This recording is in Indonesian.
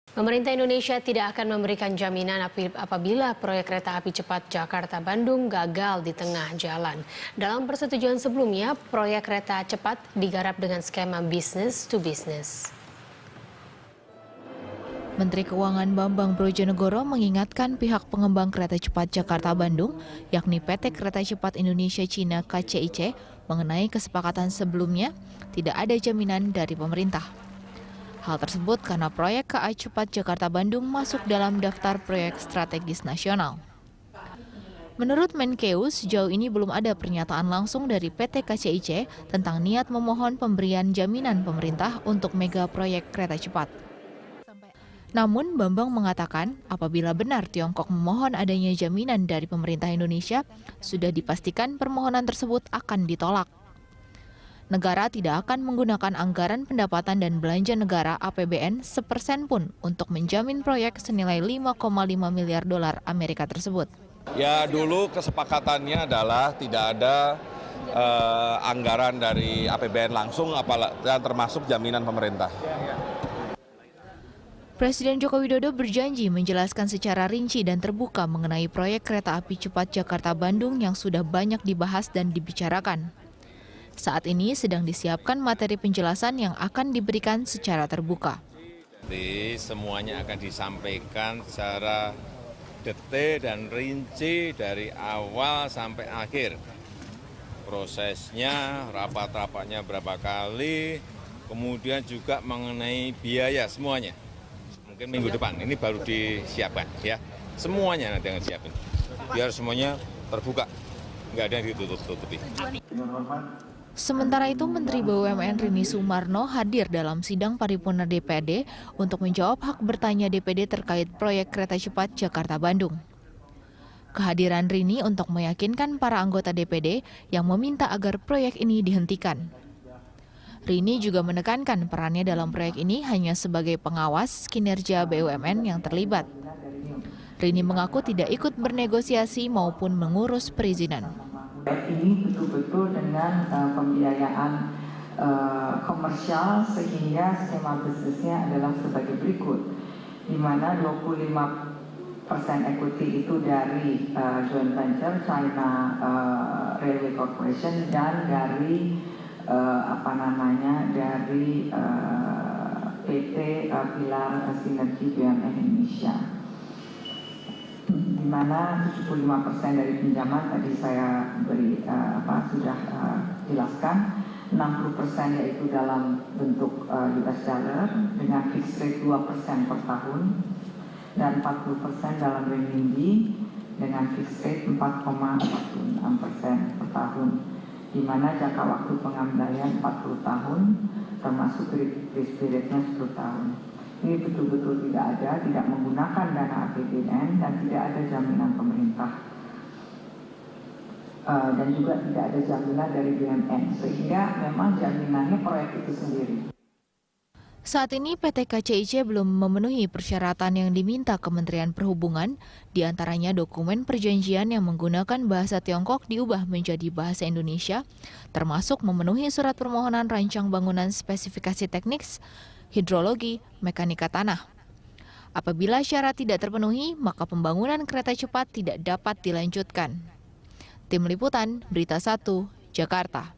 Pemerintah Indonesia tidak akan memberikan jaminan apabila proyek kereta api cepat Jakarta-Bandung gagal di tengah jalan. Dalam persetujuan sebelumnya, proyek kereta cepat digarap dengan skema business to business. Menteri Keuangan Bambang Brojonegoro mengingatkan pihak pengembang kereta cepat Jakarta-Bandung, yakni PT Kereta Cepat Indonesia Cina (KCIC), mengenai kesepakatan sebelumnya tidak ada jaminan dari pemerintah. Hal tersebut karena proyek KA Cepat Jakarta-Bandung masuk dalam daftar proyek strategis nasional. Menurut Menkeu, sejauh ini belum ada pernyataan langsung dari PT KCIC tentang niat memohon pemberian jaminan pemerintah untuk mega proyek kereta cepat. Namun, Bambang mengatakan apabila benar Tiongkok memohon adanya jaminan dari pemerintah Indonesia, sudah dipastikan permohonan tersebut akan ditolak. Negara tidak akan menggunakan anggaran pendapatan dan belanja negara APBN sepersen pun untuk menjamin proyek senilai 5,5 miliar dolar Amerika tersebut. Ya dulu kesepakatannya adalah tidak ada anggaran dari APBN langsung, termasuk jaminan pemerintah. Presiden Joko Widodo berjanji menjelaskan secara rinci dan terbuka mengenai proyek kereta api cepat Jakarta-Bandung yang sudah banyak dibahas dan dibicarakan. Saat ini sedang disiapkan materi penjelasan yang akan diberikan secara terbuka. Jadi semuanya akan disampaikan secara detail dan rinci dari awal sampai akhir. Prosesnya, rapat-rapatnya berapa kali, kemudian juga mengenai biaya semuanya. Mungkin minggu depan, ini baru disiapkan ya. Semuanya nanti yang disiapkan. Biar semuanya terbuka, nggak ada yang ditutup-tutupi. Sementara itu, Menteri BUMN Rini Sumarno hadir dalam sidang paripurna DPD untuk menjawab hak bertanya DPD terkait proyek kereta cepat Jakarta-Bandung. Kehadiran Rini untuk meyakinkan para anggota DPD yang meminta agar proyek ini dihentikan. Rini juga menekankan perannya dalam proyek ini hanya sebagai pengawas kinerja BUMN yang terlibat. Rini mengaku tidak ikut bernegosiasi maupun mengurus perizinan. Ini betul-betul dengan pembiayaan komersial sehingga skema bisnisnya adalah sebagai berikut, di mana 25% equity itu dari joint venture China Railway Corporation dan dari dari PT Pilar Sinergi BUMN Indonesia, di mana 75% dari pinjaman tadi saya sudah jelaskan, 60% yaitu dalam bentuk US dollar dengan fixed rate 2% per tahun dan 40% dalam renminbi dengan fixed rate 4,46% per tahun, di mana jangka waktu pengembalian 40 tahun termasuk grace periodnya 10 tahun. Ini betul-betul tidak menggunakan dana APBN dan tidak ada jaminan pemerintah. Dan juga tidak ada jaminan dari BUMN, sehingga memang jaminannya proyek itu sendiri. Saat ini PT KCIC belum memenuhi persyaratan yang diminta Kementerian Perhubungan, diantaranya dokumen perjanjian yang menggunakan bahasa Tiongkok diubah menjadi bahasa Indonesia, termasuk memenuhi surat permohonan rancang bangunan spesifikasi teknik, hidrologi, mekanika tanah. Apabila syarat tidak terpenuhi, maka pembangunan kereta cepat tidak dapat dilanjutkan. Tim Liputan, Berita 1, Jakarta.